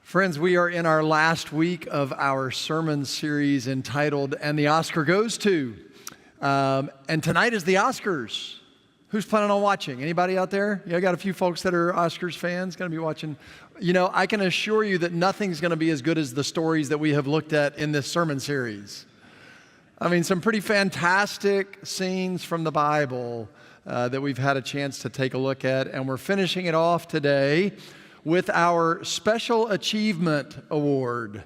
Friends, we are in our last week of our sermon series entitled, And the Oscar Goes To. And tonight is the Oscars. Who's planning on watching? Anybody out there? Yeah, I got a few folks that are Oscars fans going to be watching. You know, I can assure you that nothing's going to be as good as the stories that we have looked at in this sermon series. I mean, some pretty fantastic scenes from the Bible that we've had a chance to take a look at. And we're finishing it off today with our Special Achievement Award.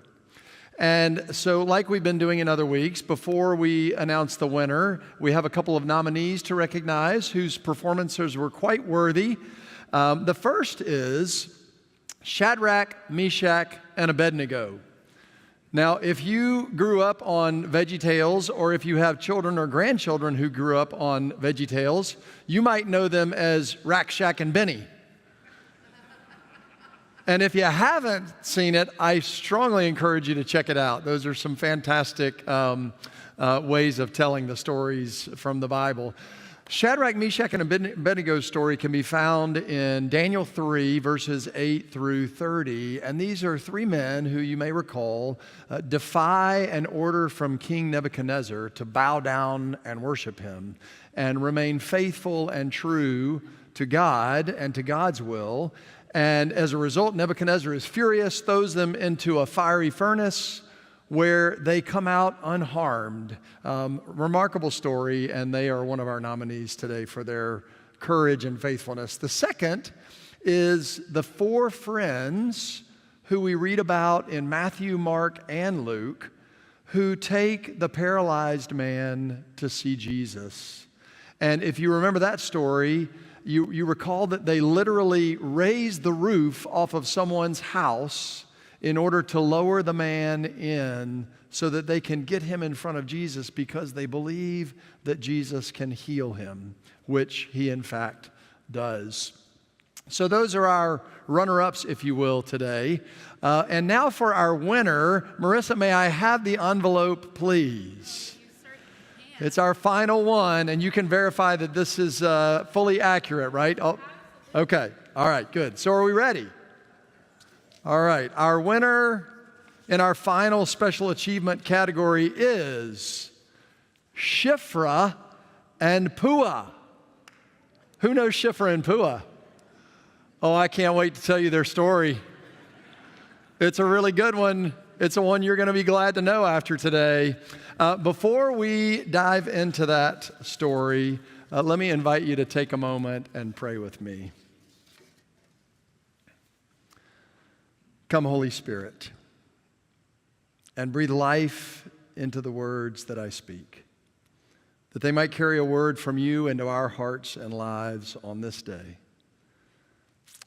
And so like we've been doing in other weeks, before we announce the winner, we have a couple of nominees to recognize whose performances were quite worthy. The first is Shadrach, Meshach, and Abednego. Now, if you grew up on VeggieTales, or if you have children or grandchildren who grew up on VeggieTales, you might know them as Rack, Shack, and Benny. And if you haven't seen it, I strongly encourage you to check it out. Those are some fantastic ways of telling the stories from the Bible. Shadrach, Meshach, and Abednego's story can be found in Daniel 3, verses 8 through 30. And these are three men who, you may recall, defy an order from King Nebuchadnezzar to bow down and worship him and remain faithful and true to God and to God's will. And as a result, Nebuchadnezzar is furious, throws them into a fiery furnace where they come out unharmed. Remarkable story, and they are one of our nominees today for their courage and faithfulness. The second is the four friends who we read about in Matthew, Mark, and Luke, who take the paralyzed man to see Jesus. And if you remember that story, you recall that they literally raised the roof off of someone's house in order to lower the man in so that they can get him in front of Jesus because they believe that Jesus can heal him, which he in fact does. So those are our runner-ups, if you will, today. And now for our winner. Marissa, may I have the envelope, please? It's our final one, and you can verify that this is fully accurate, right? Oh, okay. All right, good. So are we ready? All right. Our winner in our final special achievement category is Shifra and Pua. Who knows Shifra and Pua? Oh, I can't wait to tell you their story. It's a really good one. It's a one you're going to be glad to know after today. Before we dive into that story, let me invite you to take a moment and pray with me. Come, Holy Spirit, and breathe life into the words that I speak, that they might carry a word from you into our hearts and lives on this day.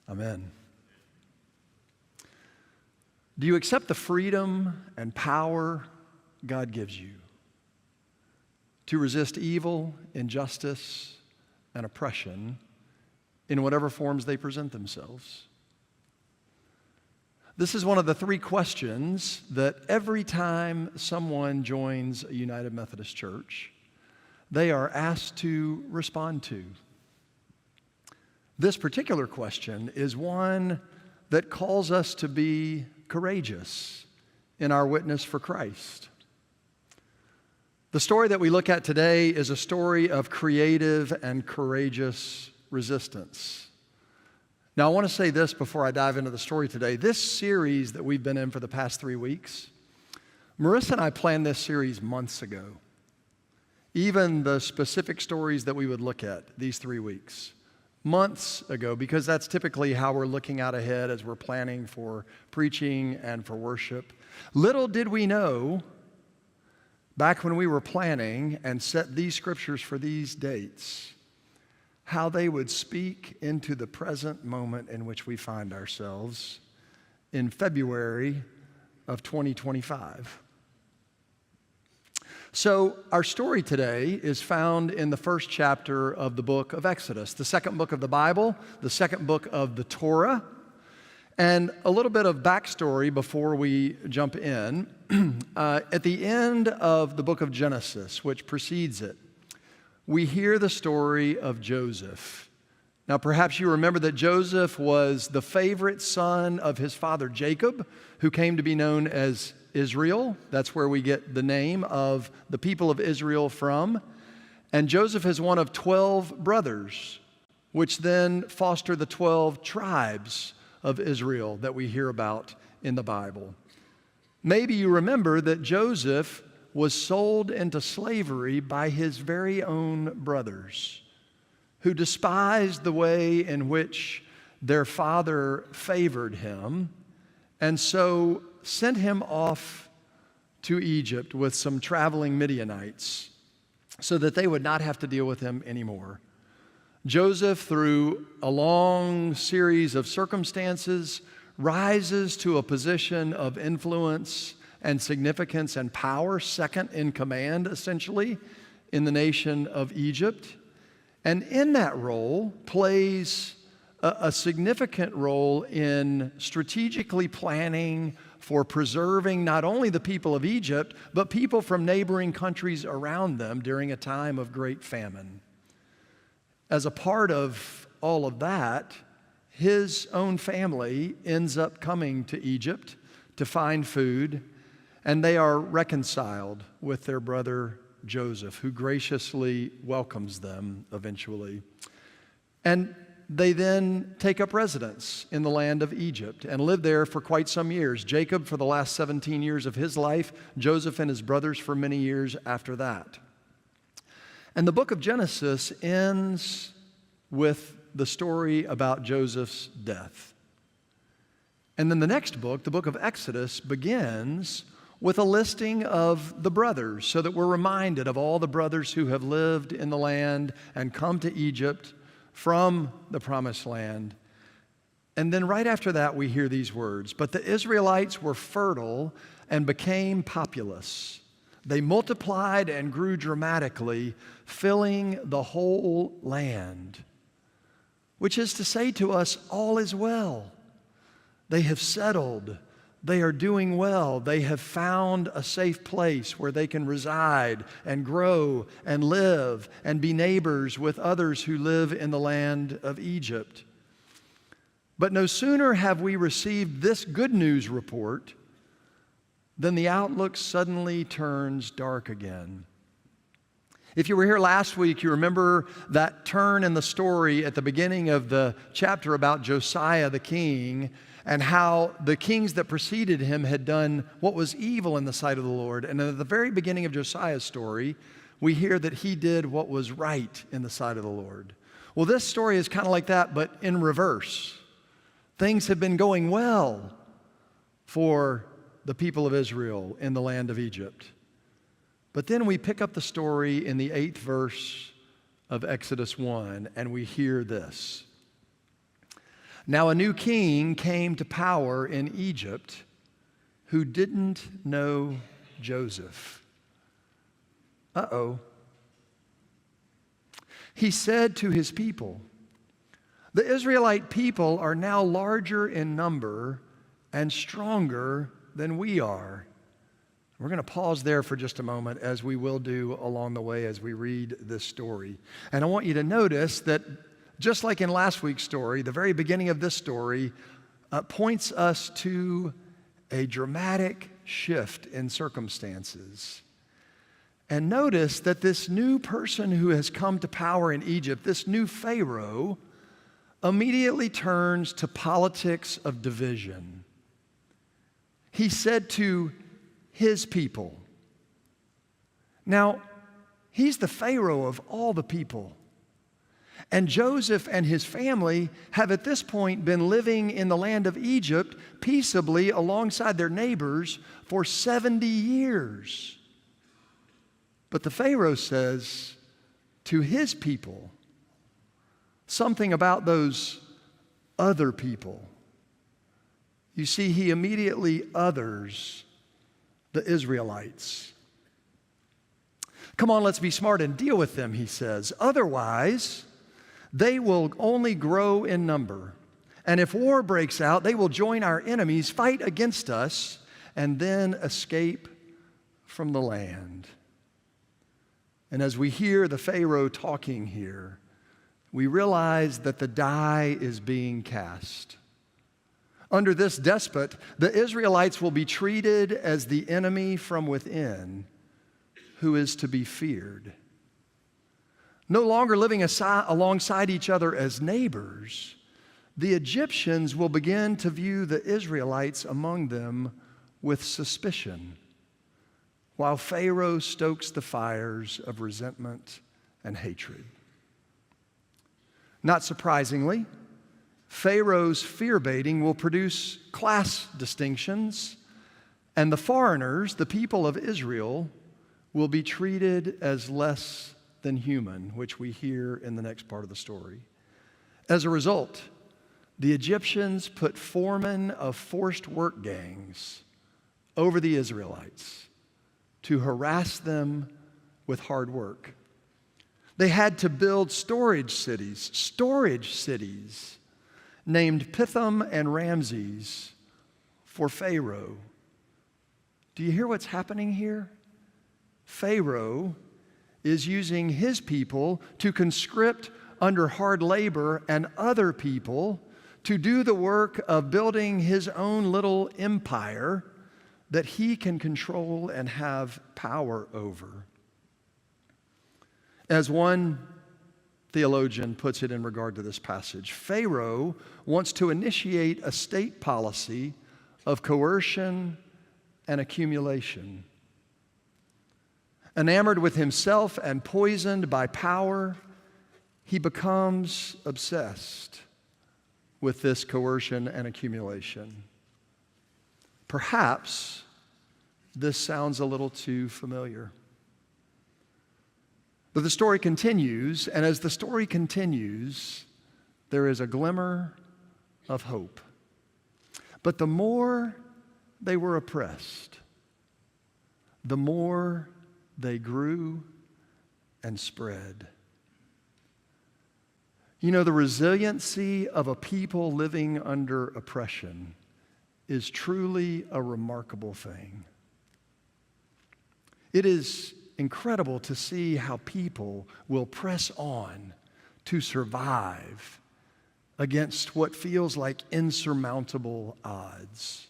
Amen. Do you accept the freedom and power God gives you to resist evil, injustice, and oppression in whatever forms they present themselves? This is one of the three questions that every time someone joins a United Methodist Church, they are asked to respond to. This particular question is one that calls us to be courageous in our witness for Christ. The story that we look at today is a story of creative and courageous resistance. Now, I want to say this before I dive into the story today. This series that we've been in for the past 3 weeks, Marissa and I planned this series months ago. Even the specific stories that we would look at these 3 weeks. Months ago, because that's typically how we're looking out ahead as we're planning for preaching and for worship. Little did we know, back when we were planning and set these scriptures for these dates, how they would speak into the present moment in which we find ourselves in February of 2025. So our story today is found in the first chapter of the book of Exodus, the second book of the Bible, the second book of the Torah. And a little bit of backstory before we jump in. At the end of the book of Genesis, which precedes it, we hear the story of Joseph Now, perhaps you remember that Joseph was the favorite son of his father Jacob, who came to be known as Israel. That's where we get the name of the people of Israel from. And Joseph is one of 12 brothers, which then foster the 12 tribes of Israel that we hear about in the Bible. Maybe you remember that Joseph was sold into slavery by his very own brothers, who despised the way in which their father favored him, and so sent him off to Egypt with some traveling Midianites so that they would not have to deal with him anymore. Joseph, through a long series of circumstances, rises to a position of influence and significance and power, second in command, essentially, in the nation of Egypt. And in that role plays a significant role in strategically planning for preserving not only the people of Egypt, but people from neighboring countries around them during a time of great famine. As a part of all of that, his own family ends up coming to Egypt to find food, and they are reconciled with their brother Joseph, who graciously welcomes them eventually. And they then take up residence in the land of Egypt and live there for quite some years. Jacob for the last 17 years of his life, Joseph and his brothers for many years after that. And the book of Genesis ends with the story about Joseph's death. And then the next book, the book of Exodus, begins with a listing of the brothers so that we're reminded of all the brothers who have lived in the land and come to Egypt from the promised land. And then right after that, we hear these words, "But the Israelites were fertile and became populous. They multiplied and grew dramatically, filling the whole land." Which is to say to us, all is well. They have settled. They are doing well. They have found a safe place where they can reside and grow and live and be neighbors with others who live in the land of Egypt. But no sooner have we received this good news report than the outlook suddenly turns dark again. If you were here last week, you remember that turn in the story at the beginning of the chapter about Josiah the king and how the kings that preceded him had done what was evil in the sight of the Lord. And at the very beginning of Josiah's story, we hear that he did what was right in the sight of the Lord. Well, this story is kind of like that, but in reverse. Things have been going well for the people of Israel in the land of Egypt. But then we pick up the story in the 8th verse of Exodus 1, and we hear this. "Now a new king came to power in Egypt who didn't know Joseph." Uh-oh. "He said to his people, 'The Israelite people are now larger in number and stronger than we are.'" We're going to pause there for just a moment, as we will do along the way as we read this story. And I want you to notice that just like in last week's story, the very beginning of this story points us to a dramatic shift in circumstances. And notice that this new person who has come to power in Egypt, this new Pharaoh, immediately turns to politics of division. He said to his people. Now, he's the Pharaoh of all the people. And Joseph and his family have at this point been living in the land of Egypt peaceably alongside their neighbors for 70 years. But the Pharaoh says to his people something about those other people. You see, he immediately others the Israelites. "Come on, let's be smart and deal with them," he says. "Otherwise, they will only grow in number. And if war breaks out, they will join our enemies, fight against us, and then escape from the land." And as we hear the Pharaoh talking here, we realize that the die is being cast. Under this despot, the Israelites will be treated as the enemy from within, who is to be feared. No longer living alongside each other as neighbors, the Egyptians will begin to view the Israelites among them with suspicion, while Pharaoh stokes the fires of resentment and hatred. Not surprisingly, Pharaoh's fear-baiting will produce class distinctions, and the foreigners, the people of Israel, will be treated as less than human, which we hear in the next part of the story. As a result, the Egyptians put foremen of forced work gangs over the Israelites to harass them with hard work. They had to build storage cities named Pithom and Ramses for Pharaoh. Do you hear what's happening here? Pharaoh is using his people to conscript under hard labor and other people to do the work of building his own little empire that he can control and have power over. As one theologian puts it in regard to this passage, Pharaoh wants to initiate a state policy of coercion and accumulation. Enamored with himself and poisoned by power, he becomes obsessed with this coercion and accumulation. Perhaps this sounds a little too familiar. But the story continues, and as the story continues, there is a glimmer of hope. But the more they were oppressed, the more they grew and spread. You know, the resiliency of a people living under oppression is truly a remarkable thing. It is incredible to see how people will press on to survive against what feels like insurmountable odds.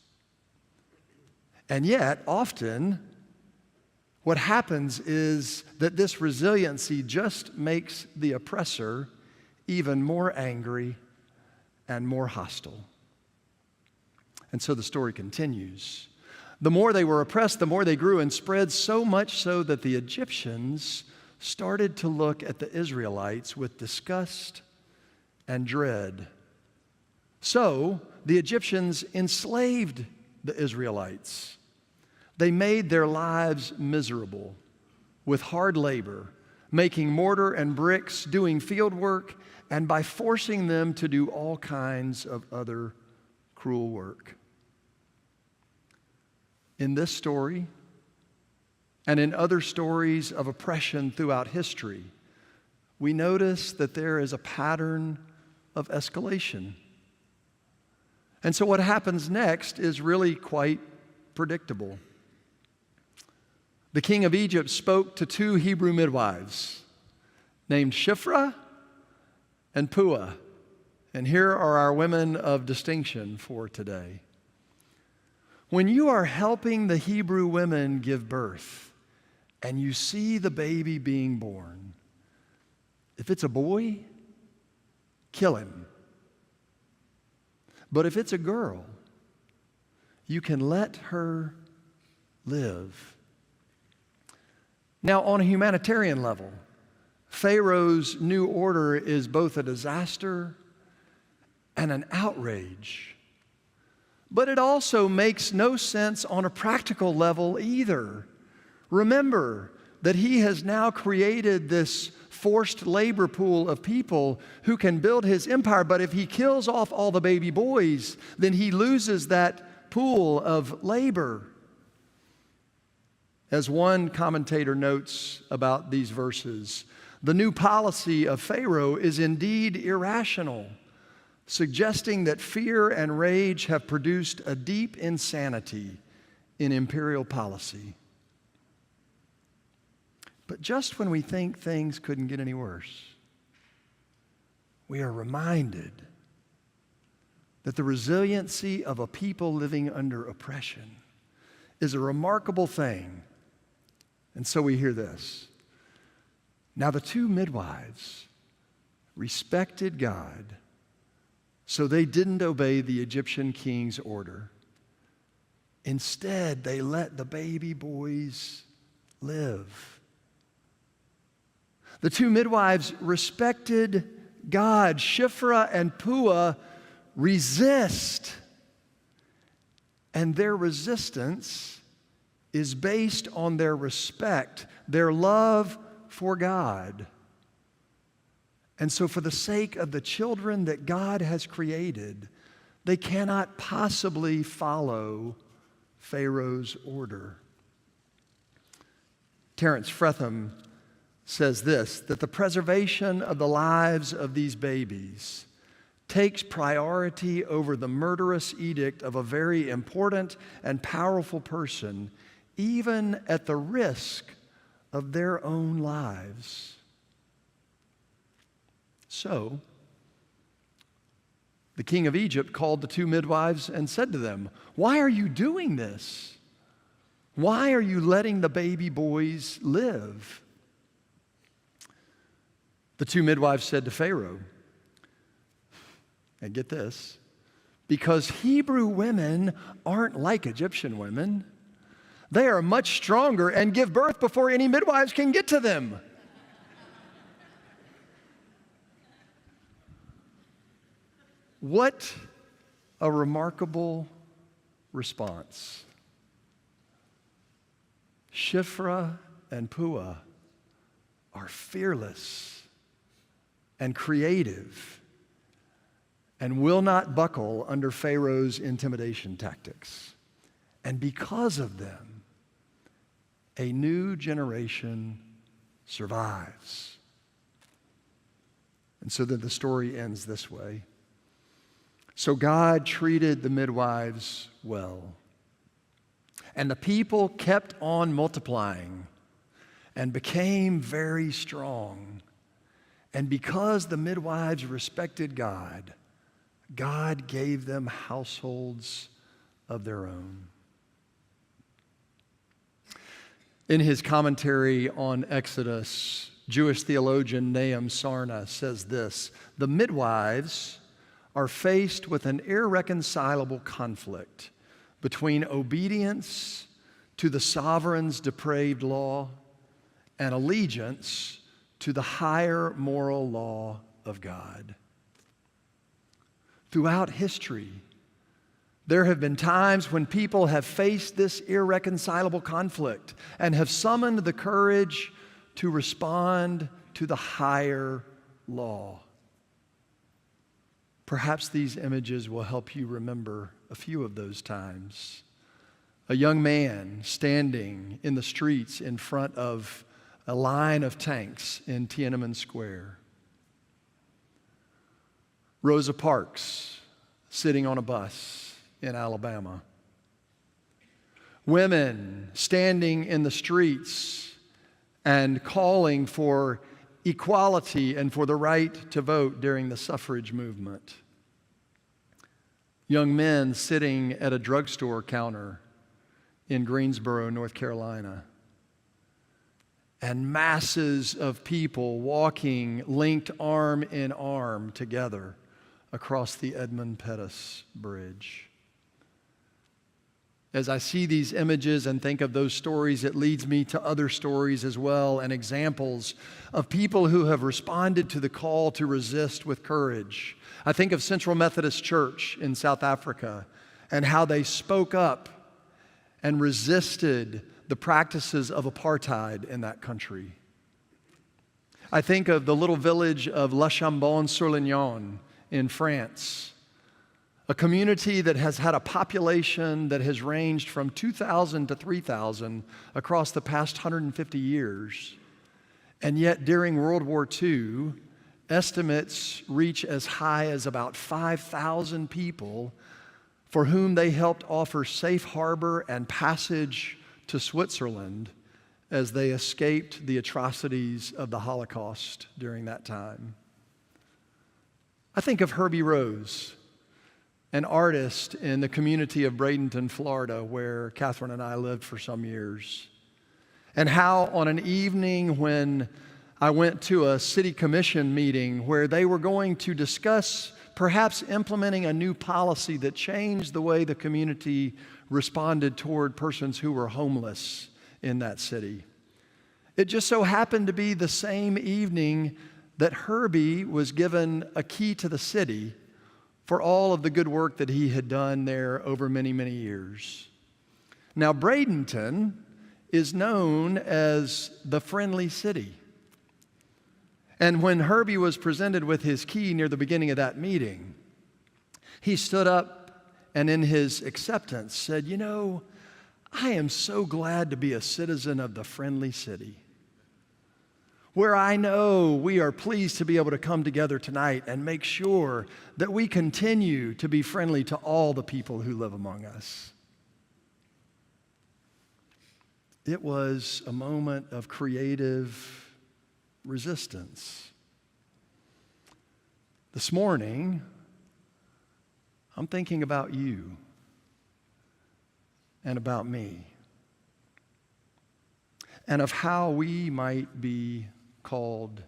And yet, often, what happens is that this resiliency just makes the oppressor even more angry and more hostile. And so the story continues. The more they were oppressed, the more they grew and spread, so much so that the Egyptians started to look at the Israelites with disgust and dread. So the Egyptians enslaved the Israelites. They made their lives miserable with hard labor, making mortar and bricks, doing field work, and by forcing them to do all kinds of other cruel work. In this story, and in other stories of oppression throughout history, we notice that there is a pattern of escalation. And so what happens next is really quite predictable. The king of Egypt spoke to two Hebrew midwives named Shiphrah and Puah. And here are our women of distinction for today. When you are helping the Hebrew women give birth and you see the baby being born, if it's a boy, kill him. But if it's a girl, you can let her live. Now, on a humanitarian level, Pharaoh's new order is both a disaster and an outrage. But it also makes no sense on a practical level either. Remember that he has now created this forced labor pool of people who can build his empire, but if he kills off all the baby boys, then he loses that pool of labor. As one commentator notes about these verses, the new policy of Pharaoh is indeed irrational, suggesting that fear and rage have produced a deep insanity in imperial policy. But just when we think things couldn't get any worse, we are reminded that the resiliency of a people living under oppression is a remarkable thing. And so we hear this. Now the two midwives respected God, so they didn't obey the Egyptian king's order. Instead, they let the baby boys live. The two midwives respected God. Shiphrah and Puah resist. And their resistance is based on their respect, their love for God. And so for the sake of the children that God has created, they cannot possibly follow Pharaoh's order. Terence Fretham says this, that the preservation of the lives of these babies takes priority over the murderous edict of a very important and powerful person, even at the risk of their own lives. So, the king of Egypt called the two midwives and said to them, "Why are you doing this? Why are you letting the baby boys live?" The two midwives said to Pharaoh, and get this, because Hebrew women aren't like Egyptian women. They are much stronger and give birth before any midwives can get to them. What a remarkable response. Shiphrah and Puah are fearless and creative and will not buckle under Pharaoh's intimidation tactics. And because of them, a new generation survives. And so then the story ends this way. So God treated the midwives well. And the people kept on multiplying and became very strong. And because the midwives respected God, God gave them households of their own. In his commentary on Exodus, Jewish theologian Nahum Sarna says this, the midwives are faced with an irreconcilable conflict between obedience to the sovereign's depraved law and allegiance to the higher moral law of God. Throughout history, there have been times when people have faced this irreconcilable conflict and have summoned the courage to respond to the higher law. Perhaps these images will help you remember a few of those times. A young man standing in the streets in front of a line of tanks in Tiananmen Square. Rosa Parks sitting on a bus in Alabama. Women standing in the streets and calling for equality and for the right to vote during the suffrage movement. Young men sitting at a drugstore counter in Greensboro, North Carolina. And masses of people walking linked arm in arm together across the Edmund Pettus Bridge. As I see these images and think of those stories, it leads me to other stories as well and examples of people who have responded to the call to resist with courage. I think of Central Methodist Church in South Africa and how they spoke up and resisted the practices of apartheid in that country. I think of the little village of La Chambon-sur-Lignon in France, a community that has had a population that has ranged from 2,000 to 3,000 across the past 150 years. And yet during World War II, estimates reach as high as about 5,000 people for whom they helped offer safe harbor and passage to Switzerland as they escaped the atrocities of the Holocaust during that time. I think of Herbie Rose, an artist in the community of Bradenton, Florida, where Catherine and I lived for some years. And how on an evening when I went to a city commission meeting where they were going to discuss perhaps implementing a new policy that changed the way the community responded toward persons who were homeless in that city. It just so happened to be the same evening that Herbie was given a key to the city for all of the good work that he had done there over many, many years. Now, Bradenton is known as the friendly city. And when Herbie was presented with his key near the beginning of that meeting, he stood up and in his acceptance said, "You know, I am so glad to be a citizen of the friendly city, where I know we are pleased to be able to come together tonight and make sure that we continue to be friendly to all the people who live among us." It was a moment of creative resistance. This morning, I'm thinking about you and about me and of how we might be called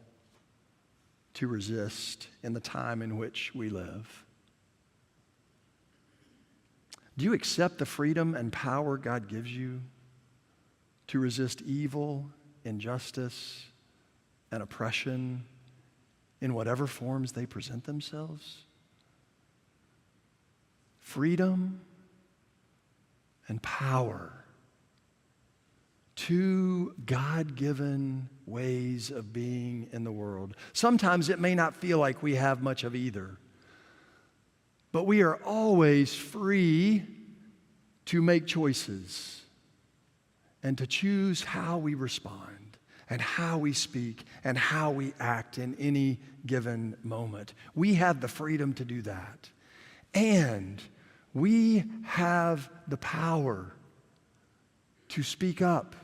to resist in the time in which we live. Do you accept the freedom and power God gives you to resist evil, injustice, and oppression in whatever forms they present themselves? Freedom and power, two God-given ways of being in the world. Sometimes it may not feel like we have much of either, but we are always free to make choices and to choose how we respond and how we speak and how we act in any given moment. We have the freedom to do that. And we have the power to speak up,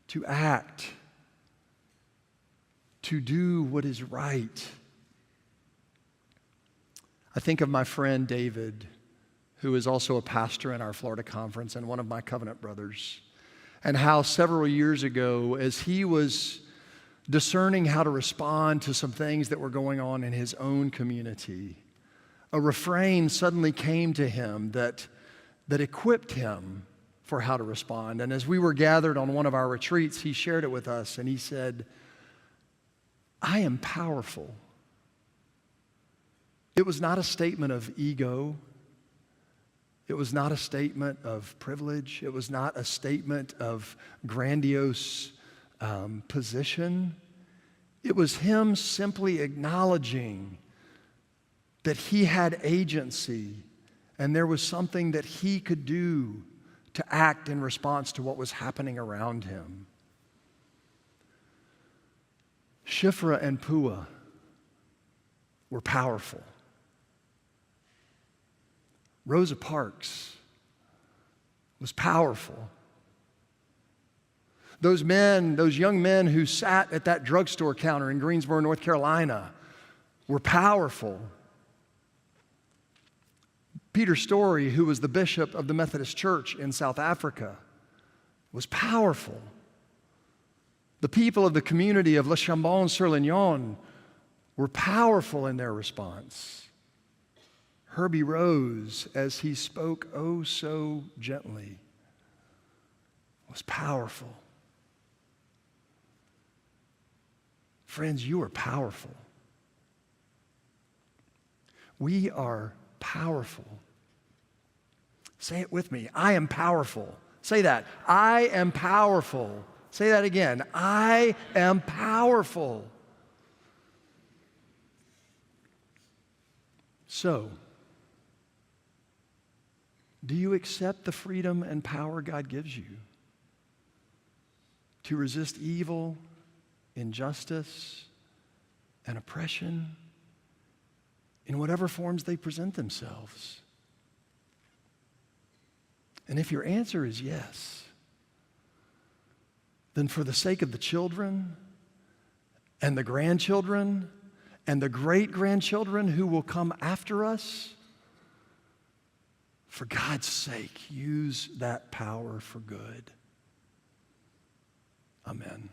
to act, to do what is right. I think of my friend David, who is also a pastor in our Florida conference and one of my covenant brothers, and how several years ago, as he was discerning how to respond to some things that were going on in his own community, a refrain suddenly came to him that equipped him for how to respond. And as we were gathered on one of our retreats, he shared it with us, and he said, "I am powerful." It was not a statement of ego. It was not a statement of privilege. It was not a statement of grandiose position. It was him simply acknowledging that he had agency and there was something that he could do to act in response to what was happening around him. Shifra and Pua were powerful. Rosa Parks was powerful. Those young men who sat at that drugstore counter in Greensboro, North Carolina, were powerful. Peter Story, who was the bishop of the Methodist Church in South Africa, was powerful. The people of the community of Le Chambon-sur-Lignon were powerful in their response. Herbie Rose, as he spoke oh so gently, was powerful. Friends, you are powerful. We are powerful. Say it with me. I am powerful. Say that. I am powerful. Say that again. I am powerful. So, do you accept the freedom and power God gives you to resist evil, injustice, and oppression in whatever forms they present themselves? And if your answer is yes, then for the sake of the children and the grandchildren and the great-grandchildren who will come after us. For God's sake, use that power for good. Amen.